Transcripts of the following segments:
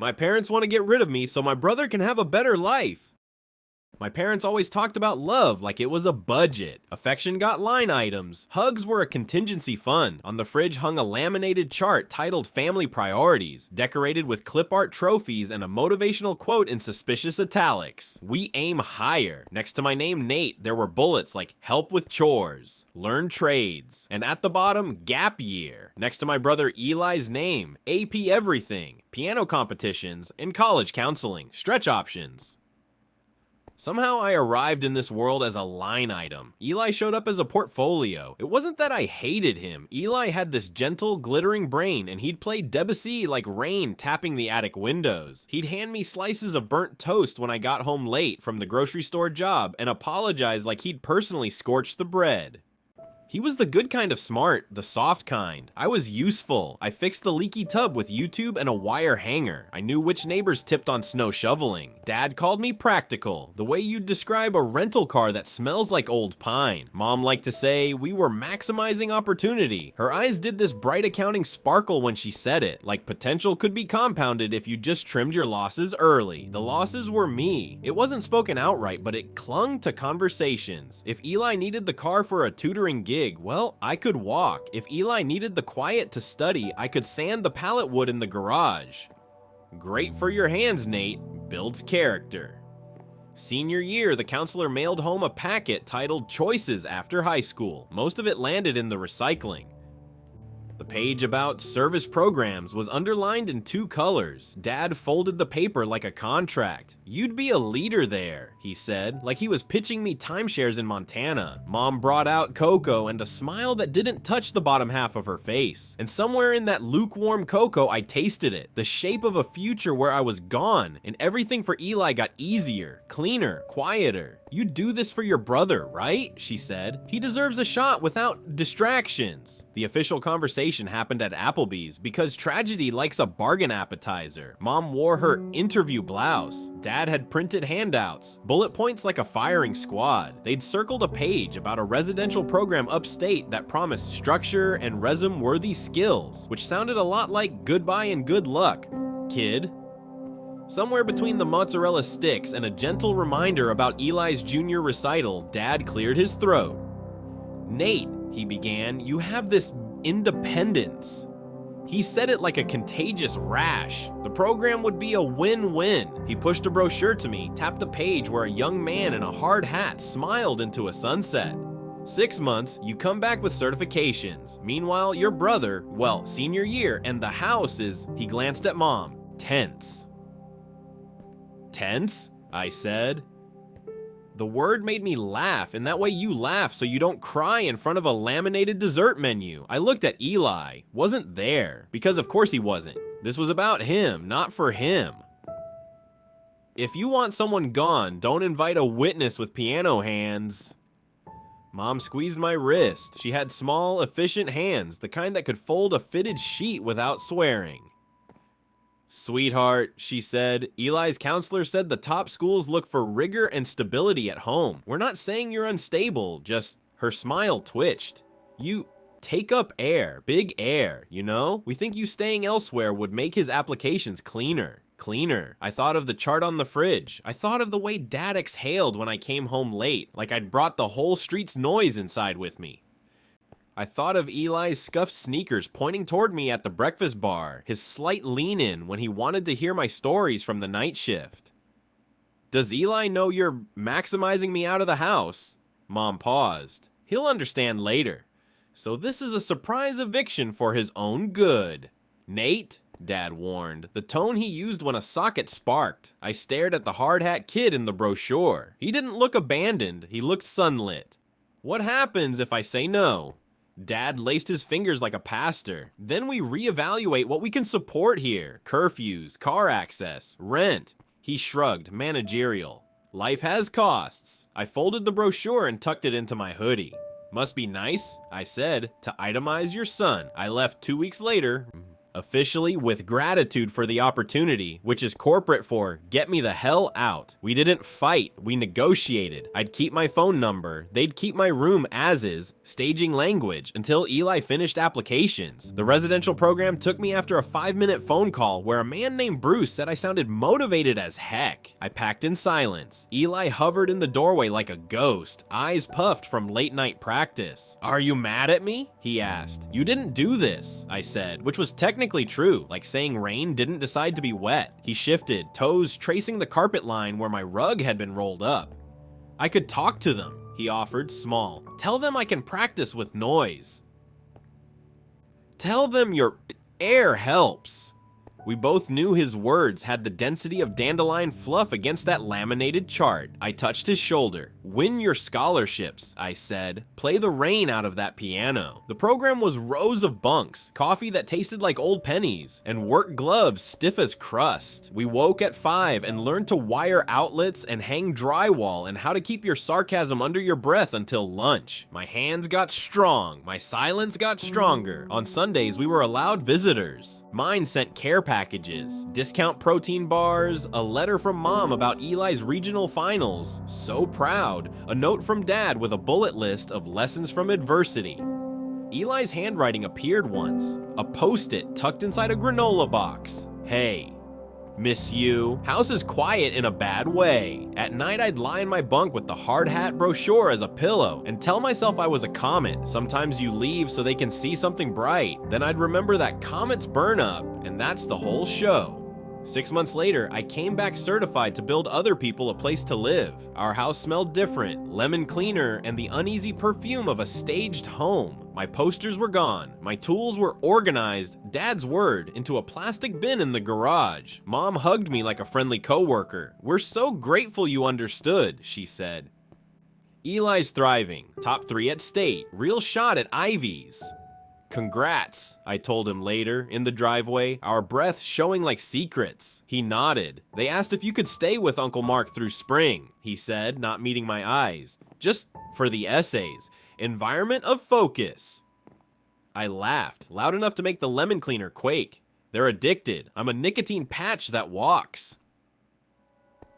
My parents want to get rid of me so my brother can have a better life. My parents always talked about love like it was a budget. Affection got line items. Hugs were a contingency fund. On the fridge hung a laminated chart titled Family Priorities, decorated with clip art trophies and a motivational quote in suspicious italics. We aim higher. Next to my name, Nate, there were bullets like help with chores, learn trades, and at the bottom, gap year. Next to my brother Eli's name, AP everything, piano competitions, and college counseling, stretch options. Somehow I arrived in this world as a line item. Eli showed up as a portfolio. It wasn't that I hated him. Eli had this gentle, glittering brain, and he'd play Debussy like rain tapping the attic windows. He'd hand me slices of burnt toast when I got home late from the grocery store job and apologize like he'd personally scorched the bread. He was the good kind of smart, the soft kind. I was useful. I fixed the leaky tub with YouTube and a wire hanger. I knew which neighbors tipped on snow shoveling. Dad called me practical, the way you'd describe a rental car that smells like old pine. Mom liked to say we were maximizing opportunity. Her eyes did this bright accounting sparkle when she said it, like potential could be compounded if you just trimmed your losses early. The losses were me. It wasn't spoken outright, but it clung to conversations. If Eli needed the car for a tutoring gig, well, I could walk. If Eli needed the quiet to study, I could sand the pallet wood in the garage. Great for your hands, Nate. Builds character. Senior year, the counselor mailed home a packet titled Choices After High School. Most of it landed in the recycling. The page about service programs was underlined in 2 colors. Dad folded the paper like a contract. You'd be a leader there, he said, like he was pitching me timeshares in Montana. Mom brought out cocoa and a smile that didn't touch the bottom half of her face. And somewhere in that lukewarm cocoa, I tasted it. The shape of a future where I was gone, and everything for Eli got easier, cleaner, quieter. You do this for your brother, right? She said. He deserves a shot without distractions. The official conversation happened at Applebee's because tragedy likes a bargain appetizer. Mom wore her interview blouse. Dad had printed handouts, bullet points like a firing squad. They'd circled a page about a residential program upstate that promised structure and resume-worthy skills, which sounded a lot like goodbye and good luck, kid. Somewhere between the mozzarella sticks and a gentle reminder about Eli's junior recital, Dad cleared his throat. Nate, he began, you have this independence. He said it like a contagious rash. The program would be a win-win. He pushed a brochure to me, tapped the page where a young man in a hard hat smiled into a sunset. 6 months, you come back with certifications. Meanwhile, your brother, well, senior year, and the house is, he glanced at Mom, tense. Tense? I said. The word made me laugh, and that way you laugh so you don't cry in front of a laminated dessert menu. I looked at Eli. Wasn't there. Because of course he wasn't. This was about him, not for him. If you want someone gone, don't invite a witness with piano hands. Mom squeezed my wrist. She had small, efficient hands, the kind that could fold a fitted sheet without swearing. Sweetheart, she said, Eli's counselor said the top schools look for rigor and stability at home. We're not saying you're unstable, just her smile twitched. You take up air, big air, you know? We think you staying elsewhere would make his applications cleaner. Cleaner. I thought of the chart on the fridge. I thought of the way Dad exhaled when I came home late, like I'd brought the whole street's noise inside with me. I thought of Eli's scuffed sneakers pointing toward me at the breakfast bar, his slight lean-in when he wanted to hear my stories from the night shift. Does Eli know you're maximizing me out of the house? Mom paused. He'll understand later. So this is a surprise eviction for his own good. Nate, Dad warned, the tone he used when a socket sparked. I stared at the hard-hat kid in the brochure. He didn't look abandoned, he looked sunlit. What happens if I say no? Dad laced his fingers like a pastor. Then we reevaluate what we can support here. Curfews, car access, rent. He shrugged, managerial. Life has costs. I folded the brochure and tucked it into my hoodie. Must be nice, I said, to itemize your son. I left 2 weeks later, Officially with gratitude for the opportunity, which is corporate for get me the hell out. We didn't fight, we negotiated. I'd keep my phone number, they'd keep my room as is, staging language, until Eli finished applications. The residential program took me after a 5-minute phone call where a man named Bruce said I sounded motivated as heck. I packed in silence. Eli hovered in the doorway like a ghost, eyes puffed from late night practice. "Are you mad at me?" he asked. "You didn't do this," I said, which was technically true, like saying rain didn't decide to be wet. He shifted, toes tracing the carpet line where my rug had been rolled up. "I could talk to them," he offered, small. "Tell them I can practice with noise. Tell them your air helps." We both knew his words had the density of dandelion fluff against that laminated chart. I touched his shoulder. "Win your scholarships," I said. "Play the rain out of that piano." The program was rows of bunks, coffee that tasted like old pennies, and work gloves stiff as crust. We woke at 5 and learned to wire outlets and hang drywall and how to keep your sarcasm under your breath until lunch. My hands got strong. My silence got stronger. On Sundays, we were allowed visitors. Mine sent care packages, discount protein bars, a letter from mom about Eli's regional finals. So proud. A note from dad with a bullet list of lessons from adversity. Eli's handwriting appeared once. A post-it tucked inside a granola box. "Hey, miss you. House is quiet in a bad way." At night, I'd lie in my bunk with the hard hat brochure as a pillow and tell myself I was a comet. Sometimes you leave so they can see something bright. Then I'd remember that comets burn up, and that's the whole show. 6 months later, I came back certified to build other people a place to live. Our house smelled different, lemon cleaner, and the uneasy perfume of a staged home. My posters were gone. My tools were organized, Dad's word, into a plastic bin in the garage. Mom hugged me like a friendly coworker. "We're so grateful you understood," she said. Eli's thriving, top 3 at state, real shot at Ivies. "Congrats," I told him later, in the driveway, our breaths showing like secrets. He nodded. "They asked if you could stay with Uncle Mark through spring," he said, not meeting my eyes. "Just for the essays. Environment of focus." I laughed, loud enough to make the lemon cleaner quake. "They're addicted. I'm a nicotine patch that walks."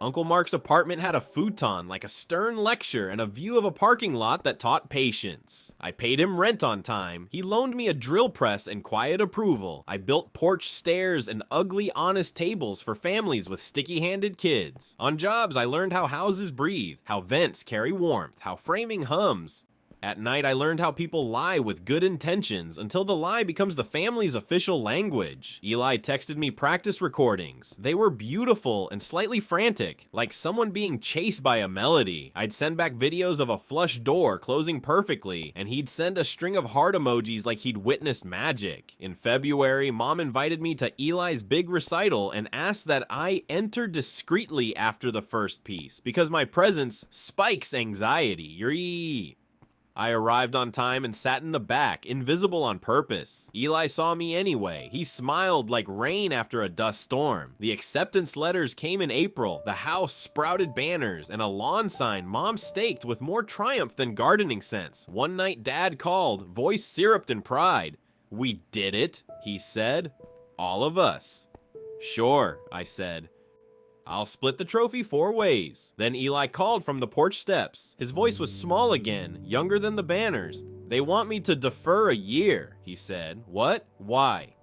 Uncle Mark's apartment had a futon like a stern lecture and a view of a parking lot that taught patience. I paid him rent on time. He loaned me a drill press and quiet approval. I built porch stairs and ugly, honest tables for families with sticky-handed kids. On jobs, I learned how houses breathe, how vents carry warmth, how framing hums. At night, I learned how people lie with good intentions until the lie becomes the family's official language. Eli texted me practice recordings. They were beautiful and slightly frantic, like someone being chased by a melody. I'd send back videos of a flush door closing perfectly, and he'd send a string of heart emojis like he'd witnessed magic. In February, Mom invited me to Eli's big recital and asked that I enter discreetly after the first piece, because my presence spikes anxiety. Yee. I arrived on time and sat in the back, invisible on purpose. Eli saw me anyway. He smiled like rain after a dust storm. The acceptance letters came in April. The house sprouted banners and a lawn sign Mom staked with more triumph than gardening sense. One night Dad called, voice syruped in pride. "We did it," he said. "All of us." "Sure," I said. "I'll split the trophy 4 ways. Then Eli called from the porch steps. His voice was small again, younger than the banners. "They want me to defer a year," he said. "What? Why?"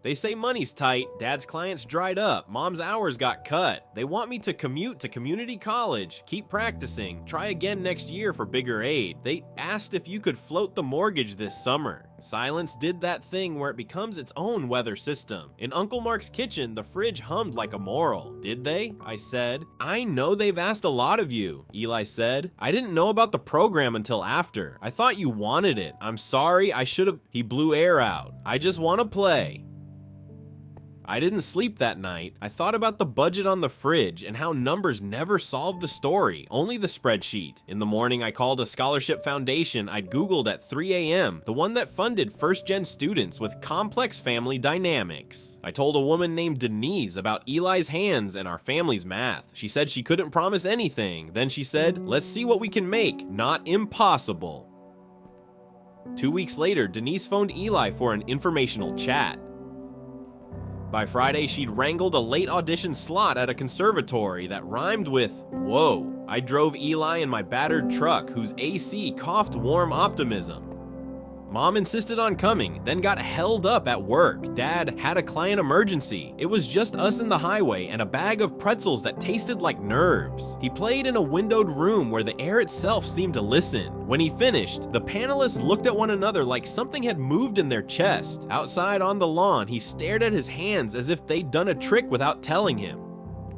"They say money's tight, Dad's clients dried up, Mom's hours got cut. They want me to commute to community college, keep practicing, try again next year for bigger aid. They asked if you could float the mortgage this summer." Silence did that thing where it becomes its own weather system. In Uncle Mark's kitchen, the fridge hummed like a moral. "Did they?" I said. "I know they've asked a lot of you," Eli said. "I didn't know about the program until after. I thought you wanted it. I'm sorry, I should've." He blew air out. "I just want to play." I didn't sleep that night. I thought about the budget on the fridge and how numbers never solved the story, only the spreadsheet. In the morning, I called a scholarship foundation I'd Googled at 3 a.m., the one that funded first-gen students with complex family dynamics. I told a woman named Denise about Eli's hands and our family's math. She said she couldn't promise anything. Then she said, "Let's see what we can make, not impossible." 2 weeks later, Denise phoned Eli for an informational chat. By Friday, she'd wrangled a late audition slot at a conservatory that rhymed with whoa. I drove Eli in my battered truck, whose AC coughed warm optimism. Mom insisted on coming, then got held up at work. Dad had a client emergency. It was just us in the highway and a bag of pretzels that tasted like nerves. He played in a windowed room where the air itself seemed to listen. When he finished, the panelists looked at one another like something had moved in their chest. Outside on the lawn, he stared at his hands as if they'd done a trick without telling him.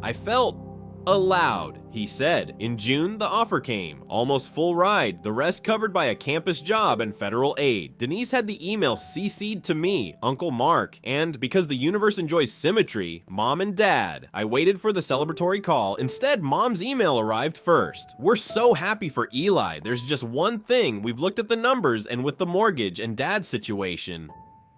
I felt allowed, he said. In June, the offer came. Almost full ride, the rest covered by a campus job and federal aid. Denise had the email CC'd to me, Uncle Mark, and because the universe enjoys symmetry, Mom and Dad. I waited for the celebratory call. Instead, Mom's email arrived first. We're so happy for Eli. There's just one thing. We've looked at the numbers and with the mortgage and Dad's situation.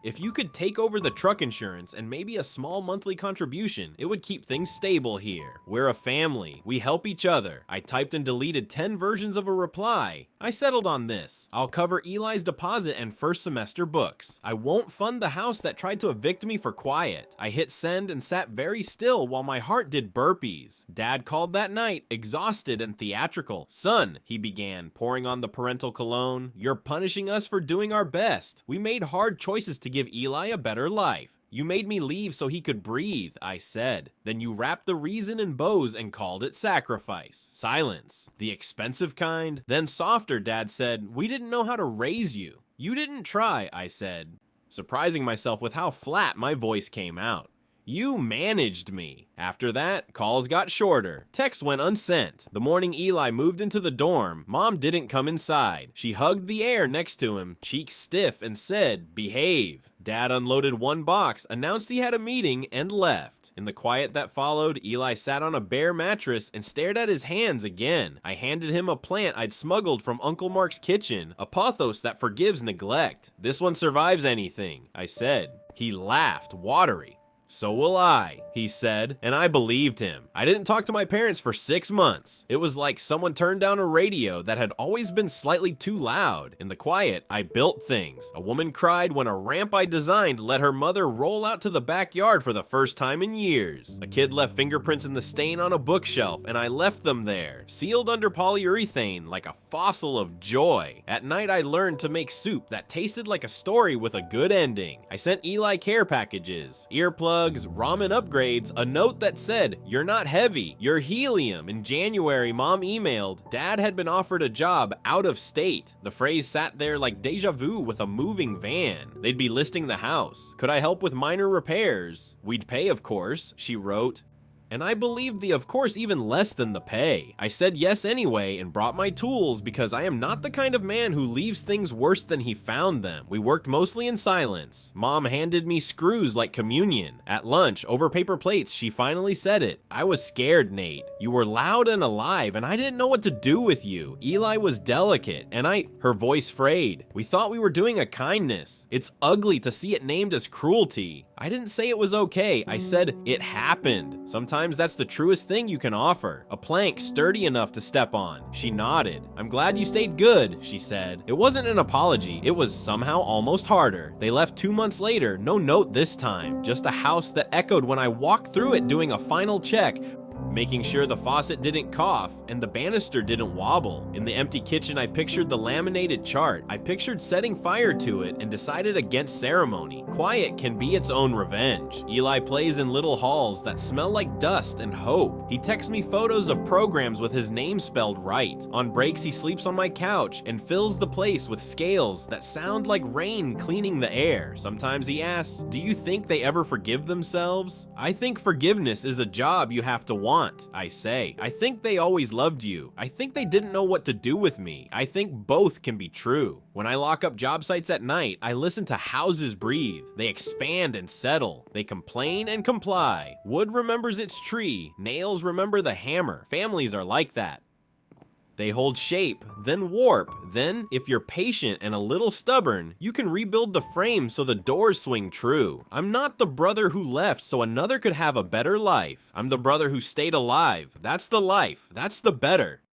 If you could take over the truck insurance and maybe a small monthly contribution, it would keep things stable here. We're a family. We help each other. I typed and deleted 10 versions of a reply. I settled on this. I'll cover Eli's deposit and first semester books. I won't fund the house that tried to evict me for quiet. I hit send and sat very still while my heart did burpees. Dad called that night, exhausted and theatrical. Son, he began, pouring on the parental cologne, you're punishing us for doing our best. We made hard choices to give Eli a better life. You made me leave so he could breathe, I said. Then you wrapped the reason in bows and called it sacrifice. Silence. The expensive kind? Then softer, Dad said, we didn't know how to raise you. You didn't try, I said, surprising myself with how flat my voice came out. You managed me. After that, calls got shorter. Texts went unsent. The morning Eli moved into the dorm, Mom didn't come inside. She hugged the air next to him, cheeks stiff, and said, behave. Dad unloaded one box, announced he had a meeting, and left. In the quiet that followed, Eli sat on a bare mattress and stared at his hands again. I handed him a plant I'd smuggled from Uncle Mark's kitchen, a pothos that forgives neglect. This one survives anything, I said. He laughed, watery. So will I, he said, and I believed him. I didn't talk to my parents for 6 months. It was like someone turned down a radio that had always been slightly too loud. In the quiet, I built things. A woman cried when a ramp I designed let her mother roll out to the backyard for the first time in years. A kid left fingerprints in the stain on a bookshelf, and I left them there, sealed under polyurethane like a fossil of joy. At night, I learned to make soup that tasted like a story with a good ending. I sent Eli care packages, earplugs, ramen upgrades, a note that said, you're not heavy, you're helium. In January, Mom emailed, Dad had been offered a job out of state. The phrase sat there like deja vu with a moving van. They'd be listing the house. Could I help with minor repairs? We'd pay, of course, she wrote. And I believed the of course even less than the pay. I said yes anyway and brought my tools because I am not the kind of man who leaves things worse than he found them. We worked mostly in silence. Mom handed me screws like communion. At lunch, over paper plates, she finally said it. I was scared, Nate. You were loud and alive and I didn't know what to do with you. Eli was delicate and her voice frayed. We thought we were doing a kindness. It's ugly to see it named as cruelty. I didn't say it was okay. I said it happened. Sometimes that's the truest thing you can offer. A plank sturdy enough to step on. She nodded. I'm glad you stayed good, she said. It wasn't an apology. It was somehow almost harder. They left 2 months later. No note this time. Just a house that echoed when I walked through it doing a final check, making sure the faucet didn't cough and the banister didn't wobble. In the empty kitchen, I pictured the laminated chart. I pictured setting fire to it and decided against ceremony. Quiet can be its own revenge. Eli plays in little halls that smell like dust and hope. He texts me photos of programs with his name spelled right. On breaks, he sleeps on my couch and fills the place with scales that sound like rain cleaning the air. Sometimes he asks, do you think they ever forgive themselves? I think forgiveness is a job you have to want. I say. I think they always loved you. I think they didn't know what to do with me. I think both can be true. When I lock up job sites at night, I listen to houses breathe. They expand and settle. They complain and comply. Wood remembers its tree. Nails remember the hammer. Families are like that. They hold shape, then warp. Then, if you're patient and a little stubborn, you can rebuild the frame so the doors swing true. I'm not the brother who left so another could have a better life. I'm the brother who stayed alive. That's the life. That's the better.